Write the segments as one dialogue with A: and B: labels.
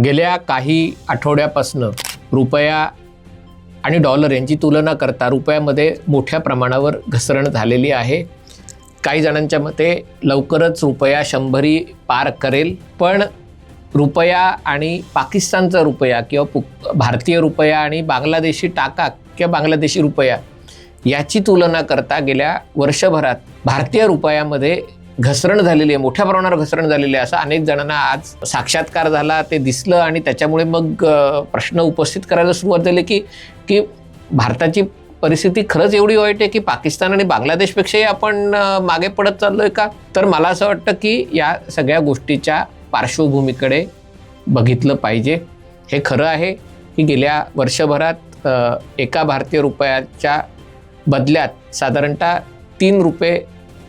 A: गेल्या काही आठवड्यापासून रुपया आणि डॉलर यांची तुलना करता रुपयामध्ये मोठ्या प्रमाणावर घसरण झालेली आहे। काही जणांच्या मते लवकरच रुपया 100 पार करेल, पण रुपया आणि पाकिस्तानचा रुपया किंवा भारतीय रुपया आणि बांगलादेशी टाका किंवा बांगलादेशी रुपया याची तुलना करता गेल्या वर्षभरात भारतीय रुपयामध्ये घसरण झालेली आहे, मोठ्या प्रमाणावर घसरण झालेली आहे, असं अनेक जणांना आज साक्षात्कार झाला, ते दिसलं आणि त्याच्यामुळे मग प्रश्न उपस्थित करायला सुरुवात झाली की भारताची परिस्थिती खरंच एवढी वाईट आहे की पाकिस्तान आणि बांगलादेशपेक्षाही आपण मागे पडत चाललोय का? तर मला असं वाटतं की या सगळ्या गोष्टीच्या पार्श्वभूमीकडे बघितलं पाहिजे। हे खरं आहे की गेल्या वर्षभरात एका भारतीय रुपयाच्या बदल्यात साधारणतः 3 रुपये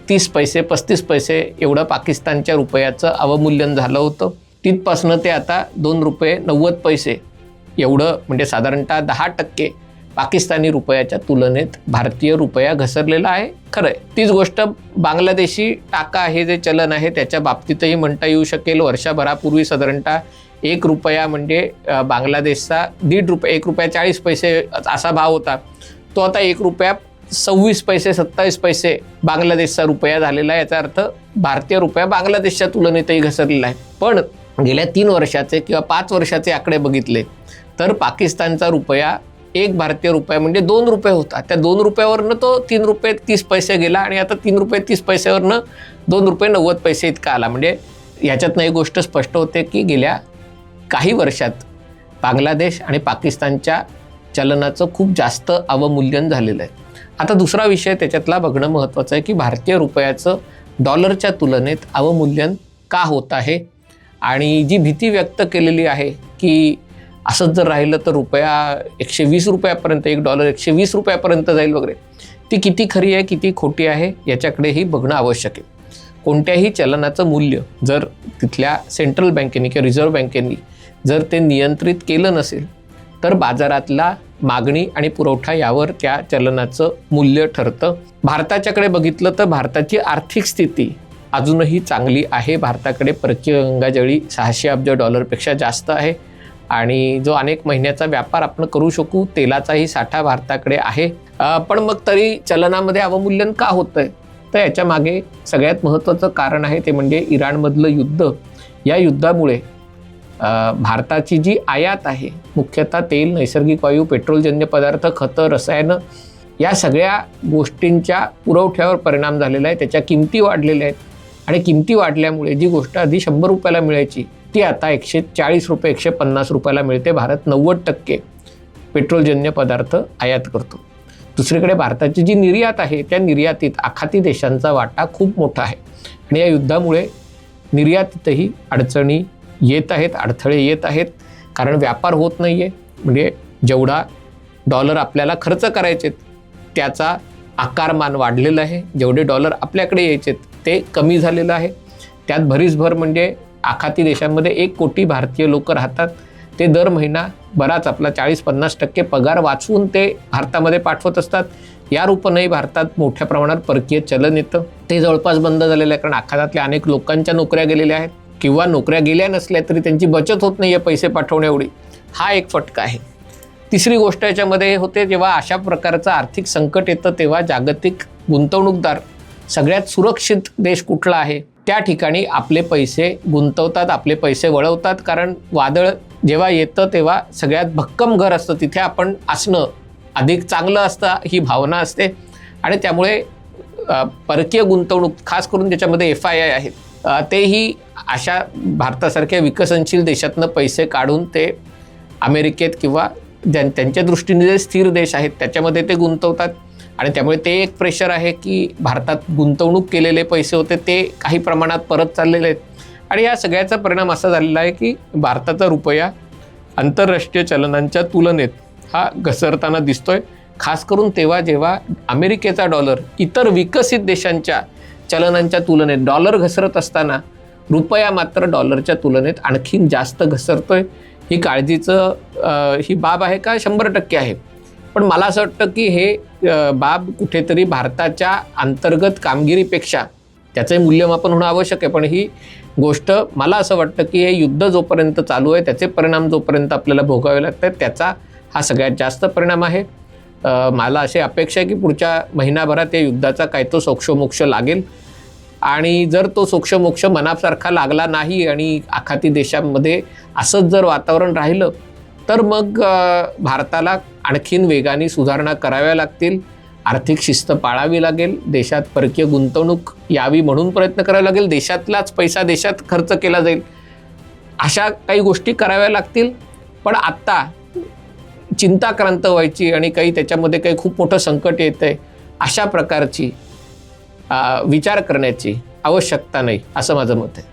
A: 30 पैसे 35 पैसे एवढं पाकिस्तानच्या रुपयाचं अवमूल्यन झालं होतं। तिथपासनं ते आता 2 रुपये 90 पैसे एवढं, म्हणजे साधारणतः 10% पाकिस्तानी रुपयाच्या तुलनेत भारतीय रुपया घसरलेला आहे। खरं आहे, तीच गोष्ट बांगलादेशी टाका हे जे चलन आहे त्याच्या बाबतीतही म्हणता येऊ शकेल। वर्षभरापूर्वी साधारणतः 1 रुपया म्हणजे बांगलादेशचा 1.5 रुपये 1 रुपया 40 पैसे असा भाव होता, तो आता 1 रुपया 26 पैसे 27 पैसे बांगलादेशचा रुपया झालेला आहे। याचा अर्थ भारतीय रुपया बांगलादेशच्या तुलनेतही घसरलेला आहे। पण गेल्या 3 वर्षाचे किंवा 5 वर्षाचे आकडे बघितले तर पाकिस्तानचा रुपया 1 भारतीय रुपया म्हणजे 2 रुपये होता, त्या 2 रुपयावरनं तो 3 रुपये 30 पैसे गेला आणि आता 3 रुपये 30 पैशावरनं 2 रुपये 90 पैसे इतका आला। म्हणजे याच्यातनं एक गोष्ट स्पष्ट होते की गेल्या काही वर्षात बांगलादेश आणि पाकिस्तानच्या चलनाचं खूप जास्त अवमूल्यन झालेलं आहे। आता दुसरा विषय त्याच्यातला बघणं महत्त्वाचं आहे की भारतीय रुपयाचं डॉलरच्या तुलनेत अवमूल्यन का होत आहे, आणि जी भीती व्यक्त केलेली आहे की असंच जर राहिलं तर रुपया 120 रुपयापर्यंत, $1 120 रुपयापर्यंत जाईल वगैरे, ती किती खरी आहे किती खोटी आहे याच्याकडेही बघणं आवश्यक आहे। कोणत्याही चलनाचं मूल्य जर तिथल्या सेंट्रल बँकेने किंवा रिझर्व्ह बँकेने जर ते नियंत्रित केलं नसेल तर बाजारातला मागणी आणि पुरवठा यावर त्या चलनाचं मूल्य ठरतं। भारताच्याकडे बघितलं तर भारताची आर्थिक स्थिती अजूनही चांगली आहे। भारताकडे परकीय गंगाजळी $600 अब्ज जास्त आहे आणि जो अनेक महिन्याचा व्यापार आपण करू शकू, तेलाचाही साठा भारताकडे आहे। पण मग तरी चलनामध्ये अवमूल्यन का होतंय? तर याच्या मागे सगळ्यात महत्त्वाचं कारण आहे ते म्हणजे इराणमधलं युद्ध। या युद्धामुळे भारताची जी आयात आहे, मुख्यतः तेल, नैसर्गिक वायू, पेट्रोलजन्य पदार्थ, खतं, रसायनं, या सगळ्या गोष्टींच्या पुरवठ्यावर परिणाम झालेला आहे। त्याच्या किमती वाढलेल्या आहेत आणि किमती वाढल्यामुळे जी गोष्ट आधी 100 रुपयाला मिळायची ती आता 140 रुपये 150 रुपयाला मिळते। भारत 90% पेट्रोलजन्य पदार्थ आयात करतो। दुसरीकडे भारताची जी निर्यात आहे त्या निर्यातीत आखाती देशांचा वाटा खूप मोठा आहे आणि या युद्धामुळे निर्यातीतही अडचणी येत आहेत, अडथळे येत आहेत, कारण व्यापार होत नाही आहे। म्हणजे जेवढा डॉलर आपल्याला खर्च करायचे त्याचा आकारमान वाढलेला आहे, जेवढे डॉलर आपल्याकडे यायचे ते कमी झालेलं आहे। त्यात भरीसभर म्हणजे आखाती देशांमध्ये 1 कोटी भारतीय लोक राहतात, ते दर महिना बराच आपला 40-50% पगार वाचवून ते भारतामध्ये पाठवत असतात। या रूपानेही भारतात मोठ्या प्रमाणात परकीय चलन येतं, ते जवळपास बंद झालेलं आहे, कारण आखातातल्या अनेक लोकांच्या नोकऱ्या गेलेल्या आहेत किंवा नोकऱ्या गेल्या नसल्या तरी त्यांची बचत होत नाही आहे पैसे पाठवण्या एवढी। हा एक फटका आहे। तिसरी गोष्ट याच्यामध्ये होते, जेव्हा अशा प्रकारचं आर्थिक संकट येतं तेव्हा जागतिक गुंतवणूकदार सगळ्यात सुरक्षित देश कुठला आहे त्या ठिकाणी आपले पैसे गुंतवतात, आपले पैसे वळवतात, कारण वादळ जेव्हा येतं तेव्हा सगळ्यात भक्कम घर असतं तिथे आपण असणं अधिक चांगलं असतं, ही भावना असते आणि त्यामुळे परकीय गुंतवणूक खास करून ज्याच्यामध्ये FII आहेत तेही अशा भारतासारख्या विकसनशील देशातनं पैसे काढून ते अमेरिकेत किंवा त्यांच्या दृष्टीने जे स्थिर देश आहेत त्याच्यामध्ये ते गुंतवतात आणि त्यामुळे ते एक प्रेशर आहे की भारतात गुंतवणूक केलेले पैसे होते ते काही प्रमाणात परत चाललेले आहेत आणि या सगळ्याचा परिणाम असा झालेला आहे की भारताचा रुपया आंतरराष्ट्रीय चलनांच्या तुलनेत हा घसरताना दिसतोय, खास करून तेव्हा जेव्हा अमेरिकेचा डॉलर इतर विकसित देशांच्या चलनांच्या तुलनेत डॉलर घसरत असताना रुपया मात्र डॉलरच्या तुलनेत आणखीन जास्त घसरतोय। ही काळजीचं ही बाब आहे का? 100% आहे। पण मला असं वाटतं की हे बाब कुठेतरी भारताच्या अंतर्गत कामगिरीपेक्षा त्याचे मूल्यमापन होणं आवश्यक आहे, पण ही गोष्ट मला असं वाटतं की हे युद्ध जोपर्यंत चालू आहे त्याचे परिणाम जोपर्यंत आपल्याला भोगावे लागतात त्याचा हा सगळ्यात जास्त परिणाम आहे. मला अशी अपेक्षा आहे की पुढच्या महिनाभरात या युद्धाचा काय तो सोक्षमोक्ष लागेल आणि जर तो सोक्षमोक्ष मनासारखा लागला नाही आणि आखाती देशांमध्ये असंच जर वातावरण राहिलं तर मग भारताला आणखीन वेगाने सुधारणा कराव्या लागतील, आर्थिक शिस्त पाळावी लागेल, देशात परकीय गुंतवणूक यावी म्हणून प्रयत्न करावा लागेल, देशातलाच पैसा देशात खर्च केला जाईल, अशा काही गोष्टी कराव्या लागतील. पण आत्ता चिंताक्रांत व्हायची आणि काही त्याच्यामध्ये काही खूप मोठं संकट येतं आहे अशा प्रकारची विचार करण्याची आवश्यकता नाही असं माझं मत आहे.